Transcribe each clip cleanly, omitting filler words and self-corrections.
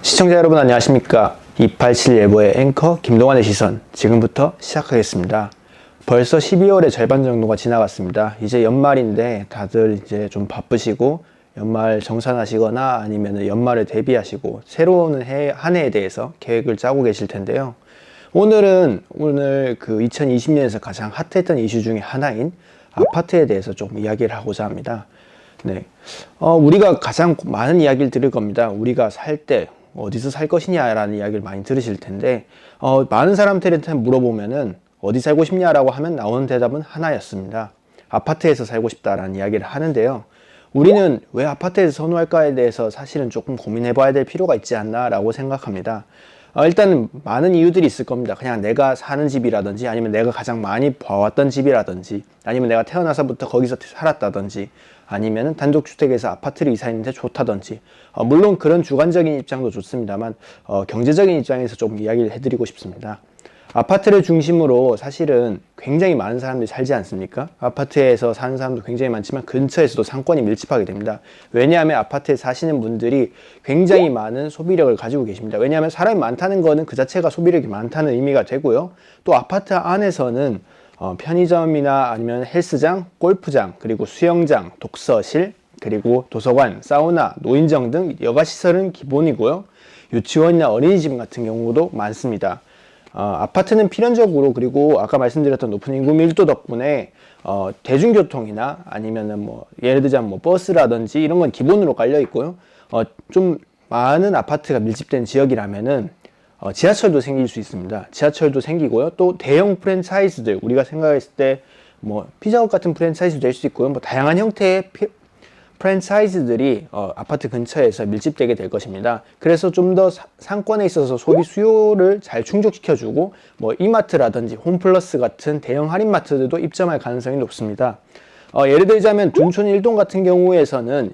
시청자 여러분 안녕하십니까. 287 예보의 앵커 김동완의 시선 지금부터 시작하겠습니다. 벌써 12월의 절반 정도가 지나갔습니다. 이제 연말인데 다들 이제 좀 바쁘시고 연말 정산하시거나 아니면 연말을 대비하시고 새로운 한 해에 대해서 계획을 짜고 계실 텐데요. 오늘 그 2020년에서 가장 핫했던 이슈 중에 하나인 아파트에 대해서 조금 이야기를 하고자 합니다. 네, 우리가 가장 많은 이야기를 들을 겁니다. 우리가 살 때 어디서 살 것이냐라는 이야기를 많이 들으실 텐데, 많은 사람들한테 물어보면은 어디 살고 싶냐라고 하면 나오는 대답은 하나였습니다. 아파트에서 살고 싶다라는 이야기를 하는데요. 우리는 왜 아파트에서 선호할까에 대해서 사실은 조금 고민해 봐야 될 필요가 있지 않나 라고 생각합니다. 일단은 많은 이유들이 있을 겁니다. 그냥 내가 사는 집이라든지 아니면 내가 가장 많이 봐왔던 집이라든지 아니면 내가 태어나서부터 거기서 살았다든지 아니면 단독주택에서 아파트를 이사했는데 좋다든지, 물론 그런 주관적인 입장도 좋습니다만 경제적인 입장에서 좀 이야기를 해드리고 싶습니다. 아파트를 중심으로 사실은 굉장히 많은 사람들이 살지 않습니까? 아파트에서 사는 사람도 굉장히 많지만 근처에서도 상권이 밀집하게 됩니다. 왜냐하면 아파트에 사시는 분들이 굉장히 많은 소비력을 가지고 계십니다. 왜냐하면 사람이 많다는 거는 그 자체가 소비력이 많다는 의미가 되고요. 또 아파트 안에서는 편의점이나 아니면 헬스장, 골프장, 그리고 수영장, 독서실, 그리고 도서관, 사우나, 노인정 등 여가시설은 기본이고요. 유치원이나 어린이집 같은 경우도 많습니다. 아파트는 필연적으로, 그리고 아까 말씀드렸던 높은 인구 밀도 덕분에 대중교통이나 아니면은 예를 들자면 버스라든지 이런 건 기본으로 깔려 있고요. 좀 많은 아파트가 밀집된 지역이라면은 지하철도 생길 수 있습니다. 지하철도 생기고요. 또 대형 프랜차이즈들, 우리가 생각했을 때 피자헛 같은 프랜차이즈도 될 수 있고요. 다양한 형태의 프랜차이즈들이 아파트 근처에서 밀집되게 될 것입니다. 그래서 좀 더 상권에 있어서 소비 수요를 잘 충족시켜주고 이마트라든지 홈플러스 같은 대형 할인마트들도 입점할 가능성이 높습니다. 예를 들자면 둔촌 1동 같은 경우에서는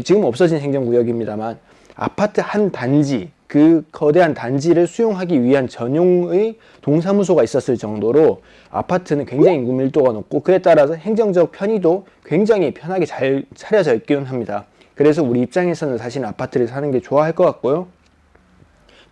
지금 없어진 행정구역입니다만 아파트 한 단지, 그 거대한 단지를 수용하기 위한 전용의 동사무소가 있었을 정도로 아파트는 굉장히 인구 밀도가 높고, 그에 따라서 행정적 편의도 굉장히 편하게 잘 차려져 있기는 합니다. 그래서 우리 입장에서는 사실 아파트를 사는 게 좋아할 것 같고요.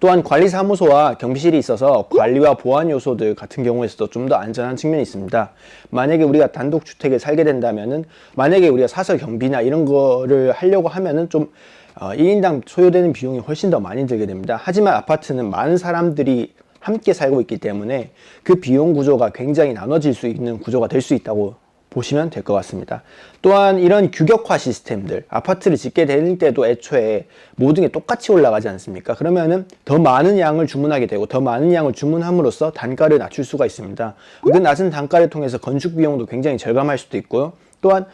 또한 관리사무소와 경비실이 있어서 관리와 보안 요소들 같은 경우에서도 좀 더 안전한 측면이 있습니다. 만약에 우리가 단독주택에 살게 된다면은, 만약에 우리가 사설 경비나 이런 거를 하려고 하면은 좀 1인당 소요되는 비용이 훨씬 더 많이 들게 됩니다. 하지만 아파트는 많은 사람들이 함께 살고 있기 때문에 그 비용 구조가 굉장히 나눠질 수 있는 구조가 될 수 있다고 보시면 될 것 같습니다. 또한 이런 규격화 시스템들, 아파트를 짓게 될 때도 애초에 모든 게 똑같이 올라가지 않습니까? 그러면은 더 많은 양을 주문하게 되고, 더 많은 양을 주문함으로써 단가를 낮출 수가 있습니다. 그 낮은 단가를 통해서 건축 비용도 굉장히 절감할 수도 있고요. 또한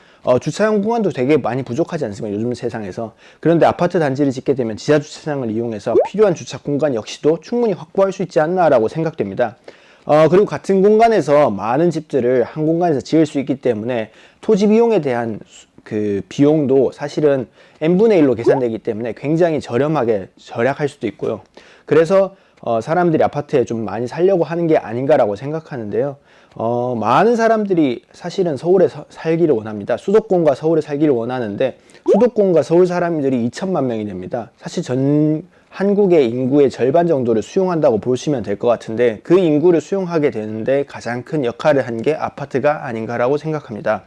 주차장 공간도 되게 많이 부족하지 않습니까? 요즘 세상에서. 그런데 아파트 단지를 짓게 되면 지하 주차장을 이용해서 필요한 주차 공간 역시도 충분히 확보할 수 있지 않나라고 생각됩니다. 그리고 같은 공간에서 많은 집들을 한 공간에서 지을 수 있기 때문에 토지 비용에 대한 그 비용도 사실은 n분의 1로 계산되기 때문에 굉장히 저렴하게 절약할 수도 있고요. 그래서 사람들이 아파트에 좀 많이 살려고 하는 게 아닌가라고 생각하는데요. 많은 사람들이 사실은 서울에 살기를 원합니다. 수도권과 서울에 살기를 원하는데, 수도권과 서울 사람들이 2천만 명이 됩니다. 사실 전 한국의 인구의 절반 정도를 수용한다고 보시면 될 것 같은데, 그 인구를 수용하게 되는데 가장 큰 역할을 한 게 아파트가 아닌가라고 생각합니다.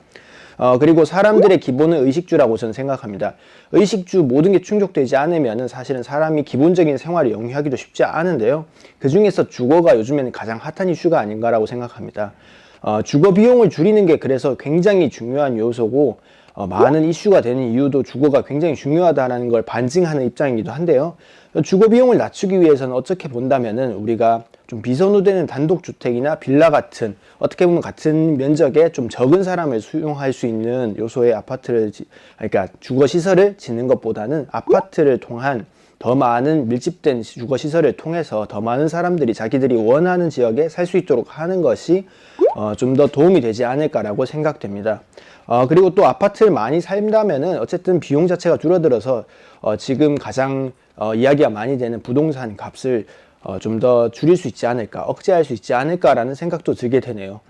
그리고 사람들의 기본은 의식주라고 저는 생각합니다. 의식주 모든 게 충족되지 않으면 사실은 사람이 기본적인 생활을 영위하기도 쉽지 않은데요. 그 중에서 주거가 요즘에는 가장 핫한 이슈가 아닌가라고 생각합니다. 주거 비용을 줄이는 게 그래서 굉장히 중요한 요소고, 많은 이슈가 되는 이유도 주거가 굉장히 중요하다는 걸 반증하는 입장이기도 한데요. 주거 비용을 낮추기 위해서는 어떻게 본다면은 우리가 좀 비선호되는 단독주택이나 빌라 같은, 어떻게 보면 같은 면적에 좀 적은 사람을 수용할 수 있는 요소의 그러니까 주거시설을 짓는 것보다는 아파트를 통한 더 많은 밀집된 주거시설을 통해서 더 많은 사람들이 자기들이 원하는 지역에 살 수 있도록 하는 것이 좀 더 도움이 되지 않을까라고 생각됩니다. 그리고 또 아파트를 많이 살다면은 어쨌든 비용 자체가 줄어들어서 지금 가장 이야기가 많이 되는 부동산 값을 좀 더 줄일 수 있지 않을까, 억제할 수 있지 않을까라는 생각도 들게 되네요.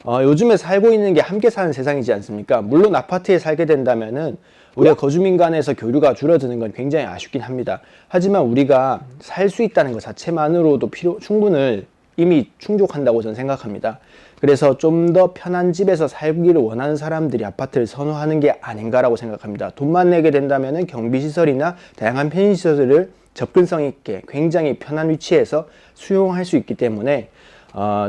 요즘에 살고 있는 게 함께 사는 세상이지 않습니까? 물론 아파트에 살게 된다면은 우리가 거주민 간에서 교류가 줄어드는 건 굉장히 아쉽긴 합니다. 하지만 우리가 살 수 있다는 것 자체만으로도 충분을 이미 충족한다고 저는 생각합니다. 그래서 좀 더 편한 집에서 살기를 원하는 사람들이 아파트를 선호하는 게 아닌가라고 생각합니다. 돈만 내게 된다면 경비시설이나 다양한 편의시설을 접근성 있게 굉장히 편한 위치에서 수용할 수 있기 때문에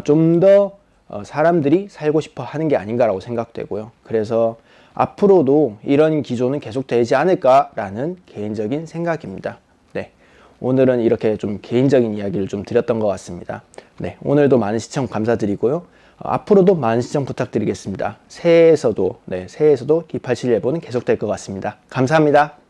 좀 더 사람들이 살고 싶어 하는 게 아닌가라고 생각되고요. 그래서 앞으로도 이런 기조는 계속되지 않을까라는 개인적인 생각입니다. 네, 오늘은 이렇게 좀 개인적인 이야기를 좀 드렸던 것 같습니다. 네, 오늘도 많은 시청 감사드리고요. 앞으로도 많은 시청 부탁드리겠습니다. 새해에서도 D87 예보는 계속될 것 같습니다. 감사합니다.